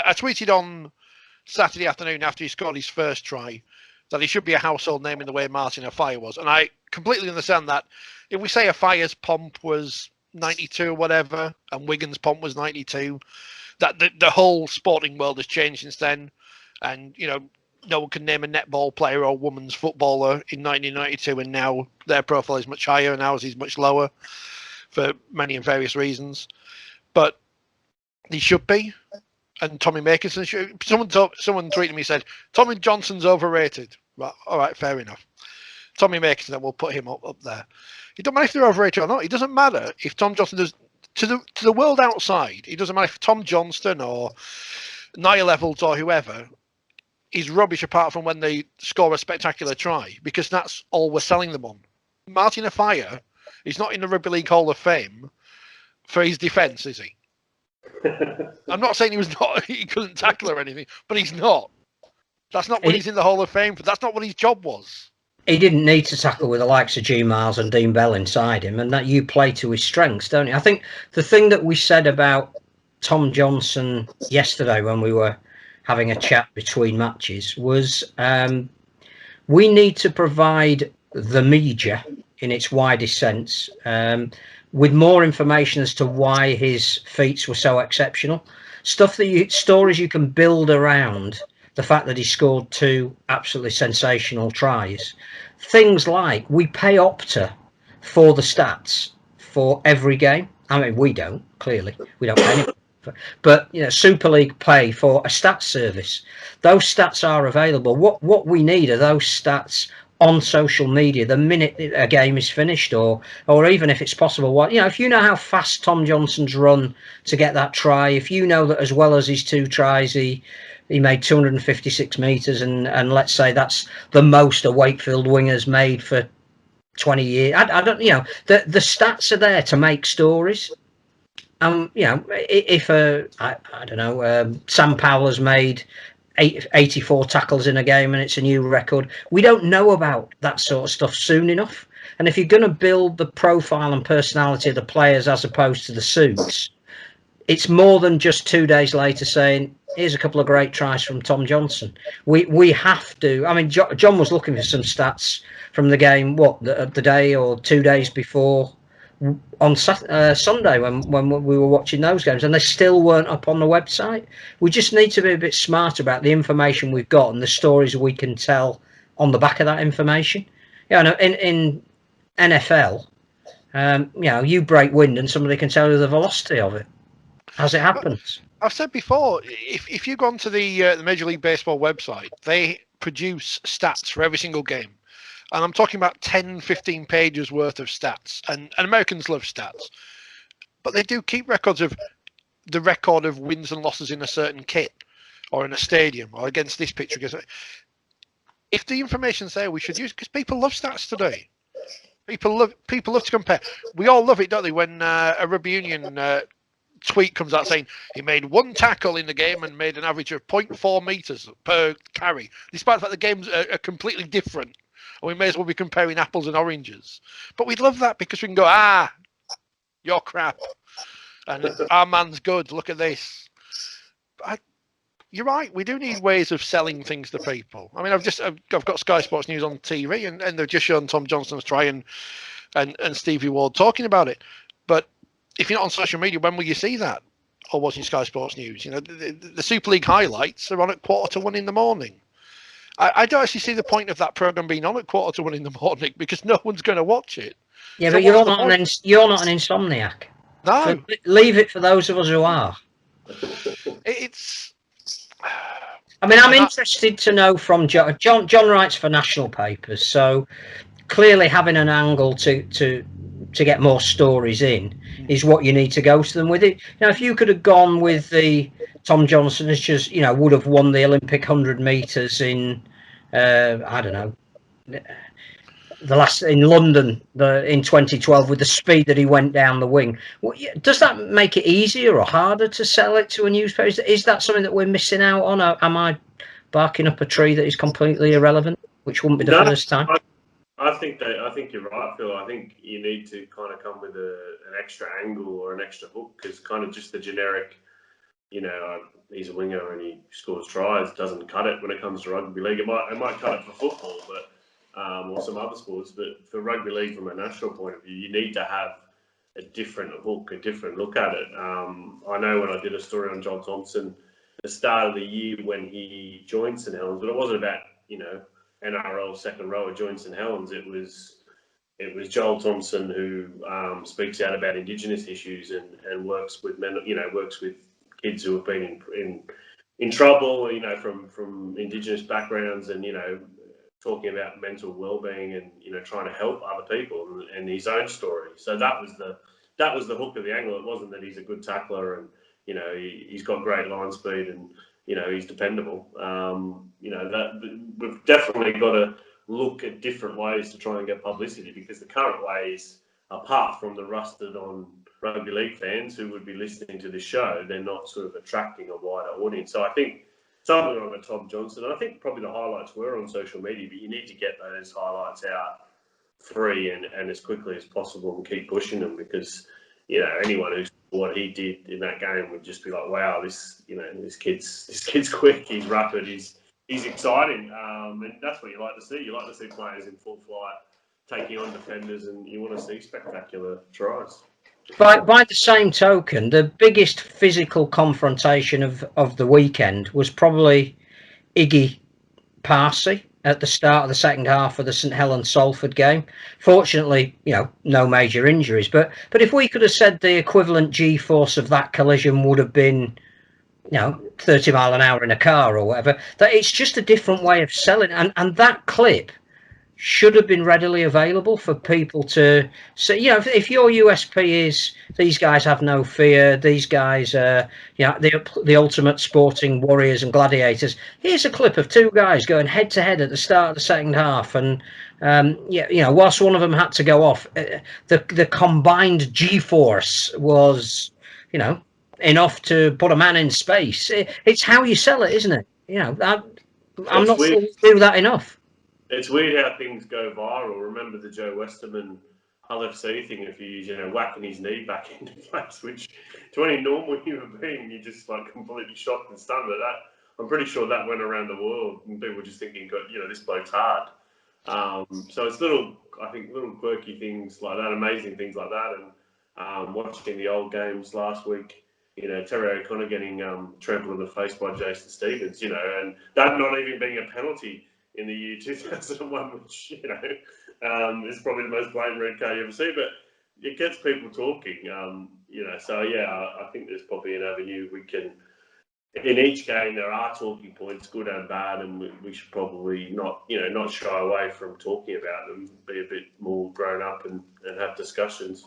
I tweeted on Saturday afternoon after he scored his first try that he should be a household name in the way Martin Offiah was. And I completely understand that. If we say Offiah's pomp was 92 or whatever, and Wigan's pomp was 92, that the whole sporting world has changed since then. And, no one can name a netball player or women's footballer in 1992, and now their profile is much higher and ours is much lower for many and various reasons. But he should be. And Tommy Makinson should. Someone tweeted me, said, Tommy Johnston's overrated. Well, all right, fair enough. Tommy Makinson, then we'll put him up there. It doesn't matter if they're overrated or not. It doesn't matter if Tom Johnstone does to the world outside. It doesn't matter if Tom Johnstone or Niall Levels or whoever is rubbish apart from when they score a spectacular try, because that's all we're selling them on. Martin Offiah is not in the Rugby League Hall of Fame for his defence, is he? I'm not saying he couldn't tackle or anything, but he's not. That's not what he's in the Hall of Fame for. That's not what his job was. He didn't need to tackle with the likes of G Miles and Dean Bell inside him, and that you play to his strengths, don't you? I think the thing that we said about Tom Johnstone yesterday when we were having a chat between matches was we need to provide the media in its widest sense with more information as to why his feats were so exceptional. Stories you can build around the fact that he scored 2 absolutely sensational tries. Things like we pay Opta for the stats for every game. I mean, we don't, clearly. We don't pay anything. But Super League pay for a stats service. Those stats are available. What we need are those stats on social media the minute a game is finished, or even if it's possible. If you know how fast Tom Johnstone's run to get that try, if you know that as well as his 2 tries he made 256 metres, and let's say that's the most a Wakefield winger's made for 20 years. I don't, the stats are there to make stories. If I don't know, Sam Powell has made 84 tackles in a game and it's a new record, we don't know about that sort of stuff soon enough. And if you're going to build the profile and personality of the players as opposed to the suits, it's more than just 2 days later saying, here's a couple of great tries from Tom Johnstone. We have to. I mean, John was looking for some stats from the game, the day or 2 days before on Sunday when we were watching those games, and they still weren't up on the website. We just need to be a bit smarter about the information we've got and the stories we can tell on the back of that information. In NFL, you break wind and somebody can tell you the velocity of it as it happens. I've said before, if you go onto the Major League Baseball website, they produce stats for every single game. And I'm talking about 10, 15 pages worth of stats. And Americans love stats. But they do keep records of the record of wins and losses in a certain kit or in a stadium or against this pitcher. If the information's there, we should use it, because people love stats today. People love to compare. We all love it, don't they, when a Rugby Union tweet comes out saying he made 1 tackle in the game and made an average of 0.4 metres per carry, despite the fact the games are completely different. And we may as well be comparing apples and oranges. But we love that because we can go, you're crap. And our man's good. Look at this. You're right. We do need ways of selling things to people. I mean, I've got Sky Sports News on TV, and they've just shown Tom Johnstone's try and Stevie Ward talking about it. But if you're not on social media, when will you see that? Or watching Sky Sports News? The Super League highlights are on at 1:45 in the morning. I don't actually see the point of that programme being on at 1:45 in the morning, because no one's going to watch it. Yeah, so but you're not an insomniac. No. So leave it for those of us who are. I'm interested to know from John. John writes for national papers, so clearly having an angle to get more stories in is what you need to go to them with it. If you could have gone with the Tom Johnstone as just, would have won the Olympic 100 metres in, I don't know, the last in London in 2012 with the speed that he went down the wing. Does that make it easier or harder to sell it to a newspaper? Is that something that we're missing out on? Or am I barking up a tree that is completely irrelevant, which wouldn't be the first time? I think you're right, Phil. I think you need to kind of come with an extra angle or an extra hook, because kind of just the generic he's a winger and he scores tries, doesn't cut it when it comes to rugby league. It might cut it for football, but or some other sports, but for rugby league from a national point of view, you need to have a different hook, a different look at it. I know when I did a story on John Thompson, the start of the year when he joined St Helens, but it wasn't about NRL second row at joined St Helens. It was Joel Thompson who speaks out about Indigenous issues and works with works with kids who have been in trouble, from Indigenous backgrounds, and talking about mental well-being and trying to help other people and his own story. So that was the hook of the angle. It wasn't that he's a good tackler and he's got great line speed and he's dependable. That we've definitely got to look at different ways to try and get publicity, because the current ways, apart from the rusted on rugby league fans who would be listening to the show, they're not sort of attracting a wider audience. So I think something like a Tom Johnstone, and I think probably the highlights were on social media, but you need to get those highlights out free and as quickly as possible and keep pushing them, because anyone who saw what he did in that game would just be like, wow, this kid's quick, he's rapid, he's exciting, and that's what you like to see. You like to see players in full flight taking on defenders, and you want to see spectacular tries. By the same token, the biggest physical confrontation of the weekend was probably Iggy Parsi at the start of the second half of the St Helens Salford game. Fortunately, no major injuries, but if we could have said the equivalent G-force of that collision would have been 30 mile an hour in a car or whatever, that it's just a different way of selling, and that clip should have been readily available for people to see. If your USP is these guys have no fear, these guys are the ultimate sporting warriors and gladiators, here's a clip of two guys going head to head at the start of the second half, and whilst one of them had to go off, the combined G-force was enough to put a man in space. It's how you sell it, isn't it? I'm not sure we do that enough. It's weird how things go viral. Remember the Joe Westerman LFC thing a few years, whacking his knee back into place, which to any normal human being, you're just like completely shocked and stunned. But I'm pretty sure that went around the world, and people were just thinking, this bloke's hard. So it's little quirky things like that, amazing things like that, and watching the old games last week. Terry O'Connor getting trampled in the face by Jason Stevens, and that not even being a penalty in the year 2001, which, is probably the most blatant red card you ever see, but it gets people talking, so yeah, I think there's probably an avenue we can, in each game there are talking points, good and bad, and we should probably not shy away from talking about them, be a bit more grown up and have discussions.